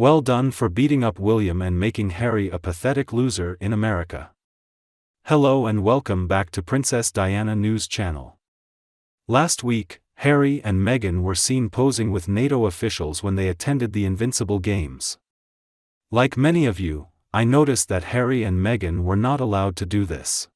Well done for beating up William and making Harry a pathetic loser in America. Hello and welcome back to Princess Diana News Channel. Last week, Harry and Meghan were seen posing with NATO officials when they attended the Invincible Games. Like many of you, I noticed that Harry and Meghan were not allowed to do this.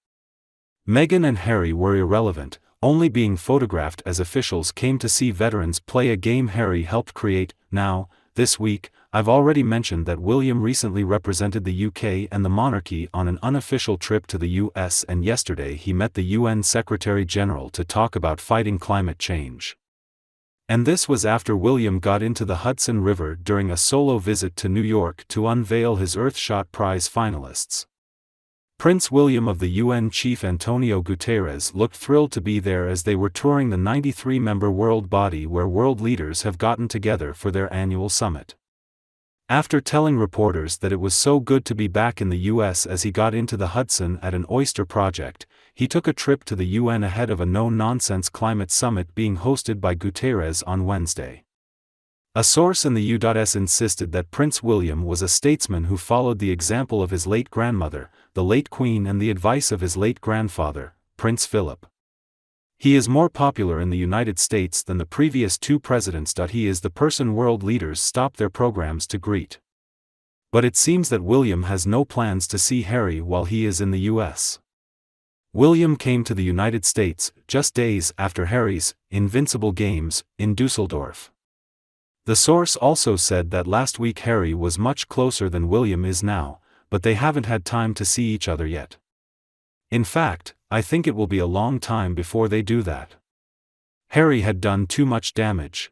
Meghan and Harry were irrelevant, only being photographed as officials came to see veterans play a game Harry helped create. Now, this week, I've already mentioned that William recently represented the UK and the monarchy on an unofficial trip to the US, and yesterday he met the UN Secretary-General to talk about fighting climate change. And this was after William got into the Hudson River during a solo visit to New York to unveil his EARTHSHOT Prize finalists. Prince William of the UN chief Antonio Guterres looked thrilled to be there as they were touring the 93-member world body where world leaders have gotten together for their annual summit. After telling reporters that it was so good to be back in the US as he got into the Hudson at an oyster project, he took a trip to the UN ahead of a no-nonsense climate summit being hosted by Guterres on Wednesday. A source in the U.S. insisted that Prince William was a statesman who followed the example of his late grandmother, the late Queen, and the advice of his late grandfather, Prince Philip. He is more popular in the United States than the previous two presidents. He is the person world leaders stop their programs to greet. But it seems that William has no plans to see Harry while he is in the US. William came to the United States just days after Harry's Invincible Games in Dusseldorf. The source also said that last week Harry was much closer than William is now, but they haven't had time to see each other yet. In fact, I think it will be a long time before they do that. Harry had done too much damage.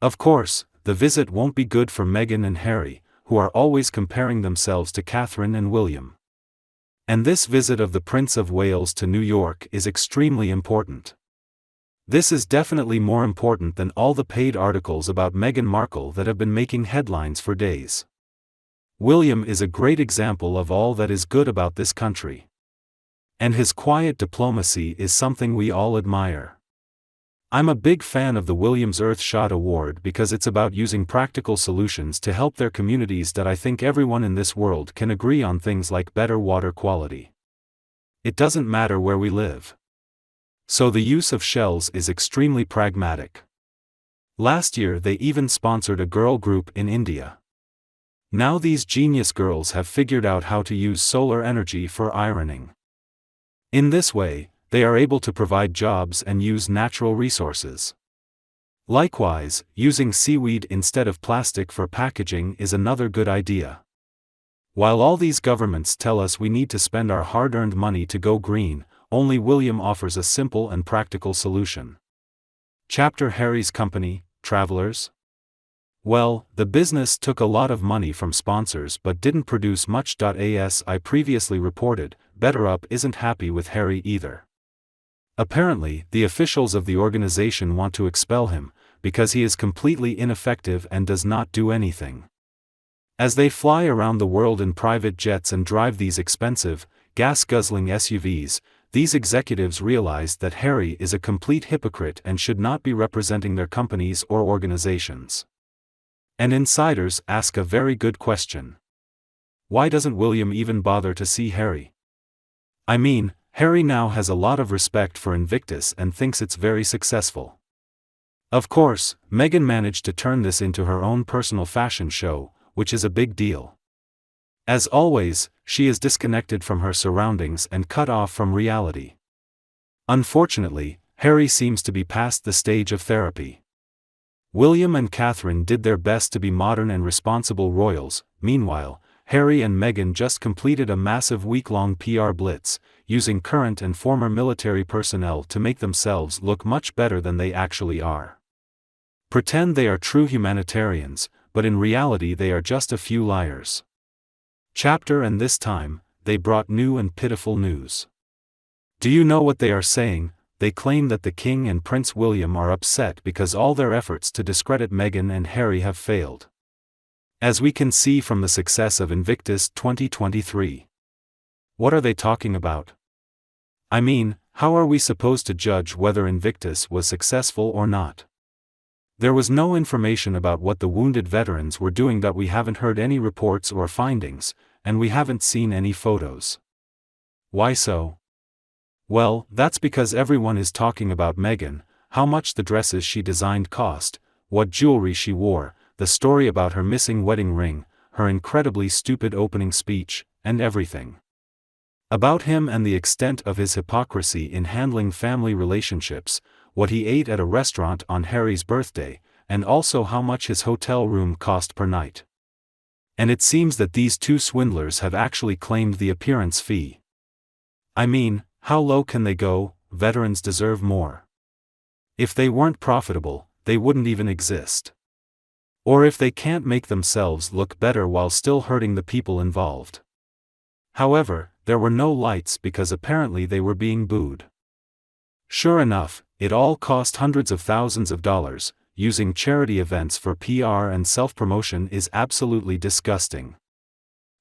Of course, the visit won't be good for Meghan and Harry, who are always comparing themselves to Catherine and William. And this visit of the Prince of Wales to New York is extremely important. This is definitely more important than all the paid articles about Meghan Markle that have been making headlines for days. William is a great example of all that is good about this country. And his quiet diplomacy is something we all admire. I'm a big fan of the Williams EARTHSHOT Award because it's about using practical solutions to help their communities. That I think everyone in this world can agree on things like better water quality. It doesn't matter where we live. So the use of shells is extremely pragmatic. Last year they even sponsored a girl group in India. Now these genius girls have figured out how to use solar energy for ironing. In this way, they are able to provide jobs and use natural resources. Likewise, using seaweed instead of plastic for packaging is another good idea. While all these governments tell us we need to spend our hard-earned money to go green, only William offers a simple and practical solution. Chapter Harry's company, Travelers? Well, the business took a lot of money from sponsors but didn't produce much. As I previously reported, BetterUp isn't happy with Harry either. Apparently, the officials of the organization want to expel him, because he is completely ineffective and does not do anything. As they fly around the world in private jets and drive these expensive, gas-guzzling SUVs, these executives realize that Harry is a complete hypocrite and should not be representing their companies or organizations. And insiders ask a very good question. Why doesn't William even bother to see Harry? I mean, Harry now has a lot of respect for Invictus and thinks it's very successful. Of course, Meghan managed to turn this into her own personal fashion show, which is a big deal. As always, she is disconnected from her surroundings and cut off from reality. Unfortunately, Harry seems to be past the stage of therapy. William and Catherine did their best to be modern and responsible royals. Meanwhile, Harry and Meghan just completed a massive week-long PR blitz, using current and former military personnel to make themselves look much better than they actually are. Pretend they are true humanitarians, but in reality they are just a few liars. Chapter and this time, they brought new and pitiful news. Do you know what they are saying? They claim that the King and Prince William are upset because all their efforts to discredit Meghan and Harry have failed. As we can see from the success of Invictus 2023. What are they talking about? I mean, how are we supposed to judge whether Invictus was successful or not? There was no information about what the wounded veterans were doing, that we haven't heard any reports or findings, and we haven't seen any photos. Why so? Well, that's because everyone is talking about Meghan, how much the dresses she designed cost, what jewelry she wore, the story about her missing wedding ring, her incredibly stupid opening speech, and everything about him, and the extent of his hypocrisy in handling family relationships, what he ate at a restaurant on Harry's birthday, and also how much his hotel room cost per night. And it seems that these two swindlers have actually claimed the appearance fee. I mean, how low can they go? Veterans deserve more. If they weren't profitable, they wouldn't even exist. Or if they can't make themselves look better while still hurting the people involved. However, there were no lights because apparently they were being booed. Sure enough, it all cost hundreds of thousands of dollars. Using charity events for PR and self-promotion is absolutely disgusting.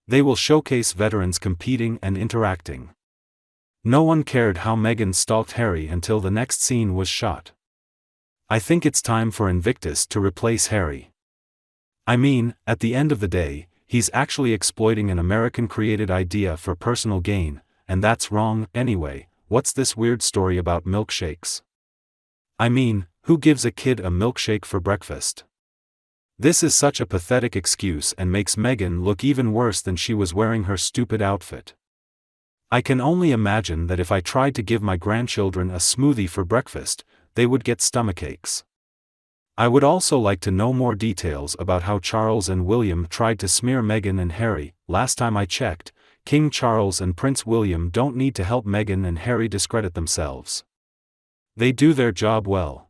They will showcase veterans competing and interacting. No one cared how Meghan stalked Harry until the next scene was shot. I think it's time for Invictus to replace Harry. I mean, at the end of the day, he's actually exploiting an American-created idea for personal gain, and that's wrong. Anyway, what's this weird story about milkshakes? I mean, who gives a kid a milkshake for breakfast? This is such a pathetic excuse and makes Meghan look even worse than she was wearing her stupid outfit. I can only imagine that if I tried to give my grandchildren a smoothie for breakfast, they would get stomachaches. I would also like to know more details about how Charles and William tried to smear Meghan and Harry. Last time I checked, King Charles and Prince William don't need to help Meghan and Harry discredit themselves. They do their job well.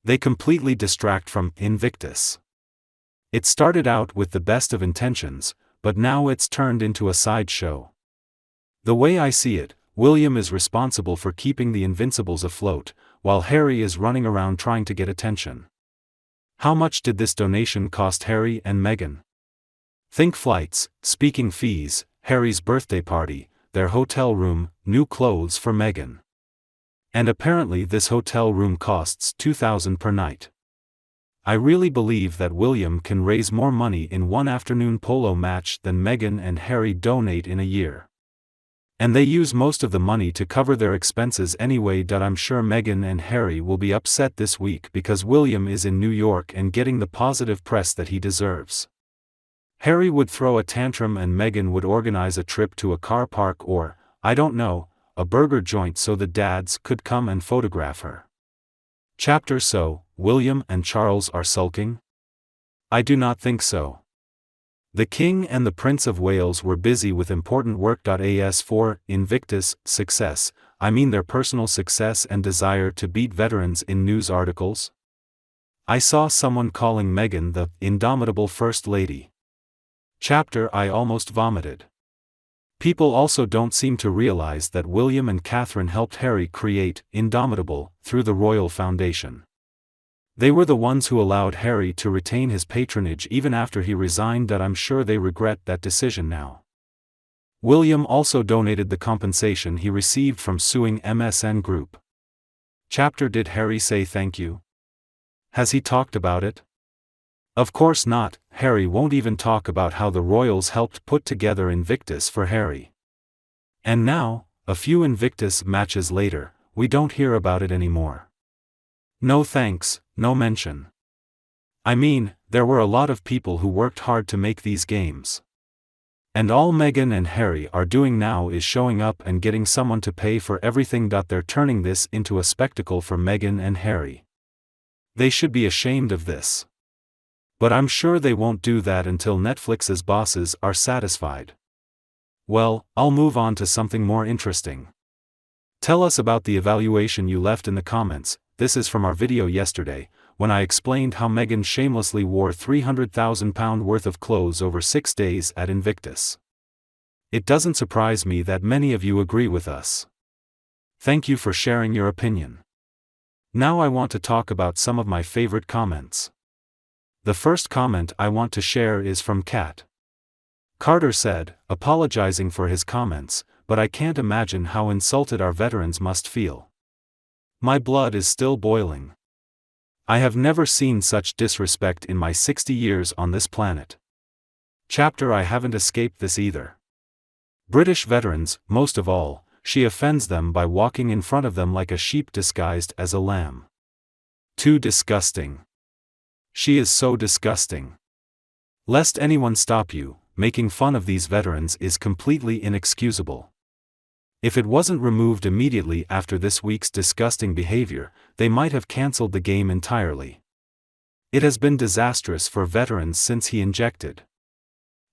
They completely distract from Invictus. It started out with the best of intentions, but now it's turned into a sideshow. The way I see it, William is responsible for keeping the Invincibles afloat, while Harry is running around trying to get attention. How much did this donation cost Harry and Meghan? Think flights, speaking fees, Harry's birthday party, their hotel room, new clothes for Meghan. And apparently this hotel room costs $2,000 per night. I really believe that William can raise more money in one afternoon polo match than Meghan and Harry donate in a year. And they use most of the money to cover their expenses anyway. I'm sure Meghan and Harry will be upset this week because William is in New York and getting the positive press that he deserves. Harry would throw a tantrum and Meghan would organize a trip to a car park or, I don't know, a burger joint so the dads could come and photograph her. Chapter So, William and Charles are sulking? I do not think so. The King and the Prince of Wales were busy with important work. As for Invictus' success, I mean their personal success and desire to beat veterans in news articles. I saw someone calling Meghan the indomitable First Lady. Chapter I almost vomited. People also don't seem to realize that William and Catherine helped Harry create Indomitable through the Royal Foundation. They were the ones who allowed Harry to retain his patronage even after he resigned. I'm sure they regret that decision now. William also donated the compensation he received from suing MSN Group. Chapter Did Harry say thank you? Has he talked about it? Of course not. Harry won't even talk about how the royals helped put together Invictus for Harry. And now, a few Invictus matches later, we don't hear about it anymore. No thanks, no mention. I mean, there were a lot of people who worked hard to make these games. And all Meghan and Harry are doing now is showing up and getting someone to pay for everything. They're turning this into a spectacle for Meghan and Harry. They should be ashamed of this. But I'm sure they won't do that until Netflix's bosses are satisfied. Well, I'll move on to something more interesting. Tell us about the evaluation you left in the comments. This is from our video yesterday, when I explained how Meghan shamelessly wore £300,000 worth of clothes over 6 days at Invictus. It doesn't surprise me that many of you agree with us. Thank you for sharing your opinion. Now I want to talk about some of my favorite comments. The first comment I want to share is from Kat. Carter said, apologizing for his comments, but I can't imagine how insulted our veterans must feel. My blood is still boiling. I have never seen such disrespect in my 60 years on this planet. Chapter I haven't escaped this either. British veterans, most of all, she offends them by walking in front of them like a sheep disguised as a lamb. Too disgusting. She is so disgusting. Lest anyone stop you, making fun of these veterans is completely inexcusable. If it wasn't removed immediately after this week's disgusting behavior, they might have cancelled the game entirely. It has been disastrous for veterans since he injected.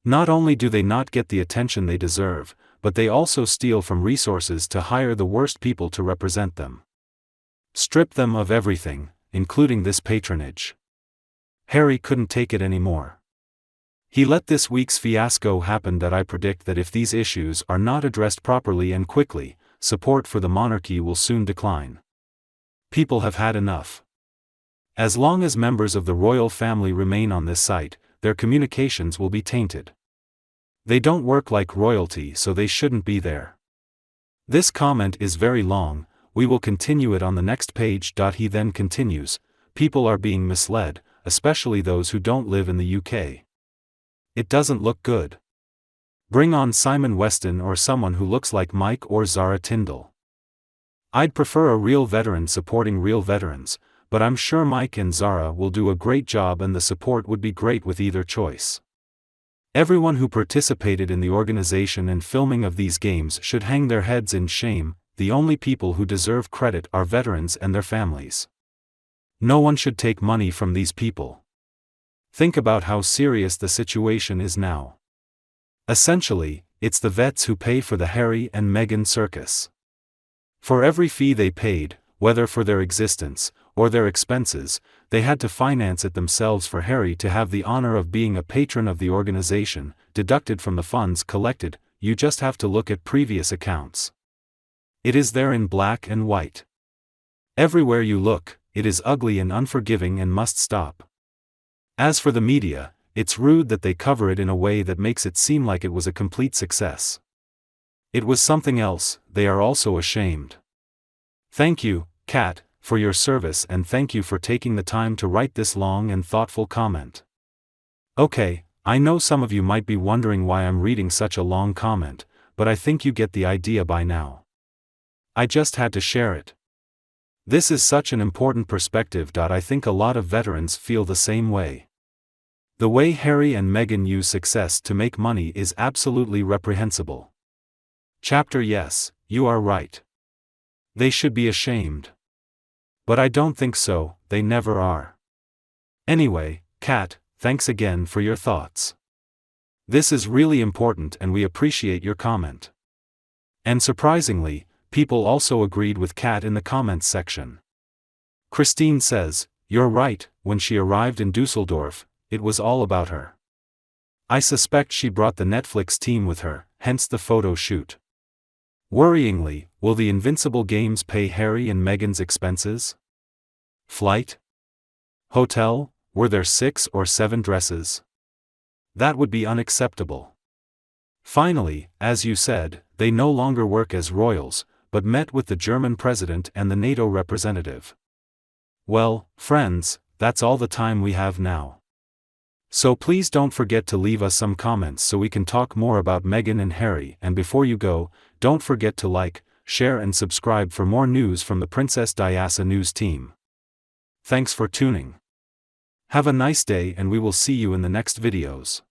Not only do they not get the attention they deserve, but they also steal from resources to hire the worst people to represent them. Strip them of everything, including this patronage. Harry couldn't take it anymore. He let this week's fiasco happen that I predict that if these issues are not addressed properly and quickly, support for the monarchy will soon decline. People have had enough. As long as members of the royal family remain on this site, their communications will be tainted. They don't work like royalty, so they shouldn't be there. This comment is very long, we will continue it on the next page. He then continues, people are being misled, especially those who don't live in the UK. It doesn't look good. Bring on Simon Weston or someone who looks like Mike or Zara Tindall. I'd prefer a real veteran supporting real veterans, but I'm sure Mike and Zara will do a great job and the support would be great with either choice. Everyone who participated in the organization and filming of these games should hang their heads in shame. The only people who deserve credit are veterans and their families. No one should take money from these people. Think about how serious the situation is now. Essentially, it's the vets who pay for the Harry and Meghan circus. For every fee they paid, whether for their existence or their expenses, they had to finance it themselves for Harry to have the honor of being a patron of the organization, deducted from the funds collected. You just have to look at previous accounts. It is there in black and white. Everywhere you look, it is ugly and unforgiving and must stop. As for the media, it's rude that they cover it in a way that makes it seem like it was a complete success. It was something else. They are also ashamed. Thank you, Kat, for your service, and thank you for taking the time to write this long and thoughtful comment. Okay, I know some of you might be wondering why I'm reading such a long comment, but I think you get the idea by now. I just had to share it. This is such an important perspective. I think a lot of veterans feel the same way. The way Harry and Meghan use success to make money is absolutely reprehensible. Chapter Yes, you are right. They should be ashamed. But I don't think so, they never are. Anyway, Kat, thanks again for your thoughts. This is really important and we appreciate your comment. And surprisingly, people also agreed with Kat in the comments section. Christine says, you're right, when she arrived in Dusseldorf, it was all about her. I suspect she brought the Netflix team with her, hence the photo shoot. Worryingly, will the Invincible Games pay Harry and Meghan's expenses? Flight? Hotel? Were there 6 or 7 dresses? That would be unacceptable. Finally, as you said, they no longer work as royals, but met with the German president and the NATO representative. Well, friends, that's all the time we have now. So please don't forget to leave us some comments so we can talk more about Meghan and Harry, and before you go, don't forget to like, share and subscribe for more news from the Princess Diana News team. Thanks for tuning. Have a nice day and we will see you in the next videos.